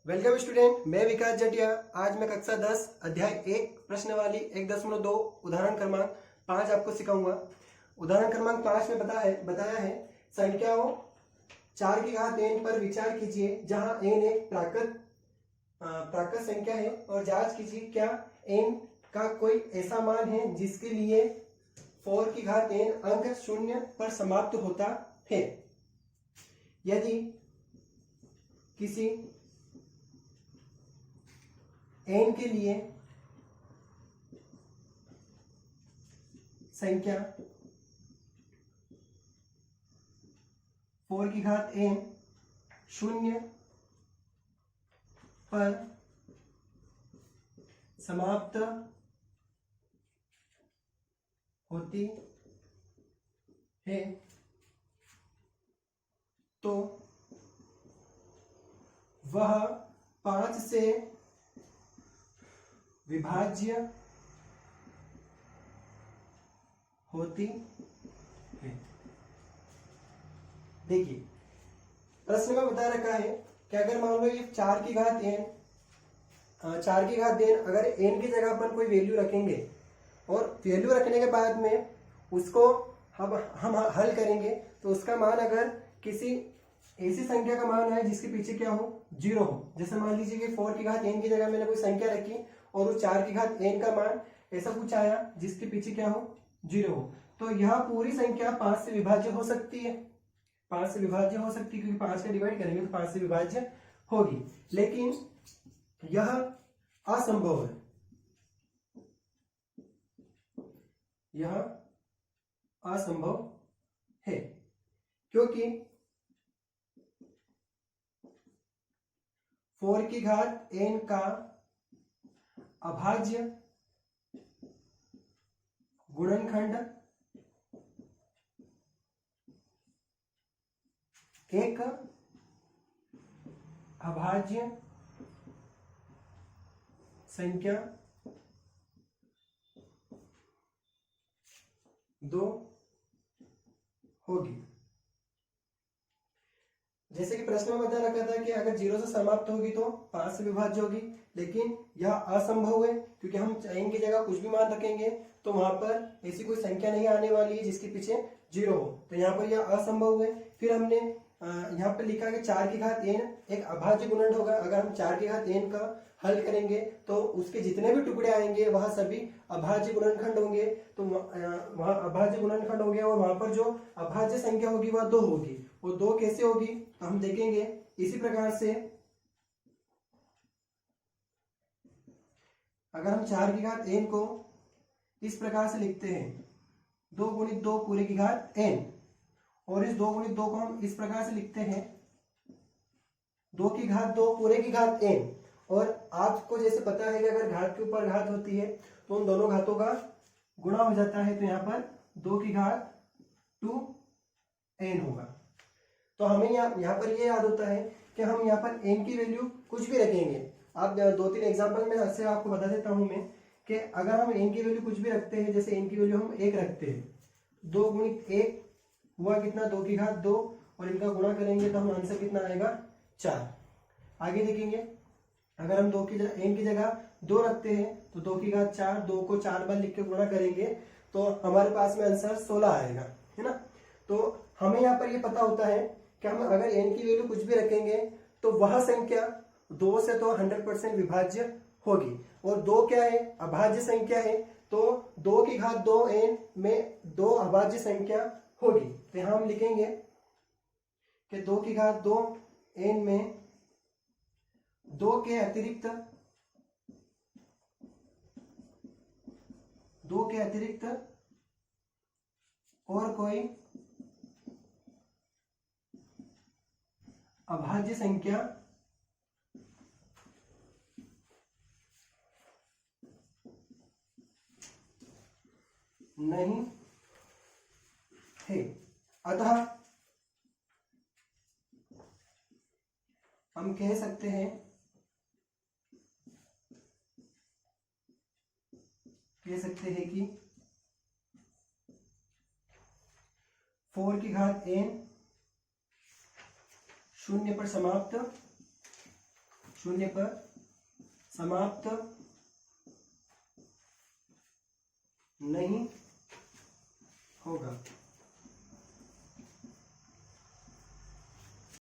Welcome student, मैं विकास जटिया। आज मैं कक्षा 10 अध्याय 1 प्रश्नावली 1.2 उदाहरण क्रमांक 5 आपको सिखाऊंगा। उदाहरण क्रमांक 5 में बताया है संख्याओं 4 की घात n पर विचार कीजिए जहां n एक प्राकृत संख्या है और जांच कीजिए क्या n का कोई ऐसा मान है जिसके लिए 4 की घात n अंक शून्य पर समाप्त होता है। यदि किसी n के लिए संख्या 4 की घात n शून्य पर समाप्त होती है तो वह 5 से विभाज्य होती है। देखिए प्रश्न में बता रखा है कि अगर मान लो ये 4 की घात n अगर n की जगह अपन कोई वैल्यू रखेंगे और वैल्यू रखने के बाद में उसको हम हल करेंगे तो उसका मान अगर किसी ऐसी संख्या का मान है जिसके पीछे क्या हो, 0 हो। जैसे मान लीजिए कि 4 की घात n की जगह मैंने कोई संख्या रखी और वो 4 की घात n का मान ऐसा कुछ आया जिसके पीछे क्या हो, 0 हो, तो यह पूरी संख्या 5 से विभाज्य हो सकती है। 5 से विभाज्य हो सकती है क्योंकि 5 का डिवाइड करेंगे तो 5 से विभाज्य होगी, लेकिन यह असंभव है। यह असंभव है क्योंकि 4 की घात n का अभाज्य गुणनखंड एक अभाज्य संख्या 2 होगी। जैसे कि प्रश्न में बता रखा था कि अगर 0 से समाप्त होगी तो 5 से विभाज्य होगी, लेकिन यह असंभव है क्योंकि हम n की जगह कुछ भी मान रखेंगे तो वहां पर ऐसी कोई संख्या नहीं आने वाली है जिसके पीछे 0 हो, तो यहाँ पर यह असंभव है। फिर हमने यहाँ पर लिखा कि 4 की घात n एक अभाज्य गुणन होगा। अगर हम 4 की घात n का हल करेंगे तो उसके जितने भी टुकड़े आएंगे वह सभी अभाज्य गुणनखंड होंगे, तो वहां अभाज्य गुणनखंड होंगे और वहां पर जो अभाज्य संख्या होगी वह 2 होगी। वो 2 कैसे होगी तो हम देखेंगे इसी प्रकार से। अगर हम 4 की घात n को इस प्रकार से लिखते हैं 2 गुणित 2 पूरे की घात n, और इस 2 गुणित 2 को हम इस प्रकार से लिखते हैं 2 की घात 2 पूरे की घात n। और आपको जैसे पता है कि अगर घात के ऊपर घात होती है तो उन दोनों घातों का गुणा हो जाता है, तो यहाँ पर 2 की घात 2n होगा। तो हमें यहाँ पर ये याद होता है कि हम यहाँ पर n की वैल्यू कुछ भी रखेंगे। आप 2-3 एग्जाम्पल में से आपको बता देता हूं मैं कि अगर हम n की वैल्यू कुछ भी रखते हैं, जैसे n की वैल्यू हम 1 रखते हैं, 2 गुणित 1 हुआ कितना, 2 की घात 2, और इनका गुणा करेंगे तो हम आंसर कितना आएगा, 4। आगे देखेंगे अगर हम n की जगह 2 रखते हैं तो 2 की घात 4, 2 को 4 बार लिख के गुणा करेंगे तो हमारे पास में आंसर 16 आएगा, है ना। तो हमें यहाँ पर ये पता होता है कि हम अगर n की वैल्यू कुछ भी रखेंगे तो वह संख्या 2 से तो 100% विभाज्य होगी, और 2 क्या है, अभाज्य संख्या है, तो 2 की घात 2n में 2 अभाज्य संख्या होगी। तो यहां हम लिखेंगे कि 2 की घात 2n में 2 के अतिरिक्त और कोई अभाज्य संख्या नहीं है। अतः हम कह सकते हैं कि 4 की घात n शून्य पर समाप्त शून्य पर समाप्त नहीं होगा।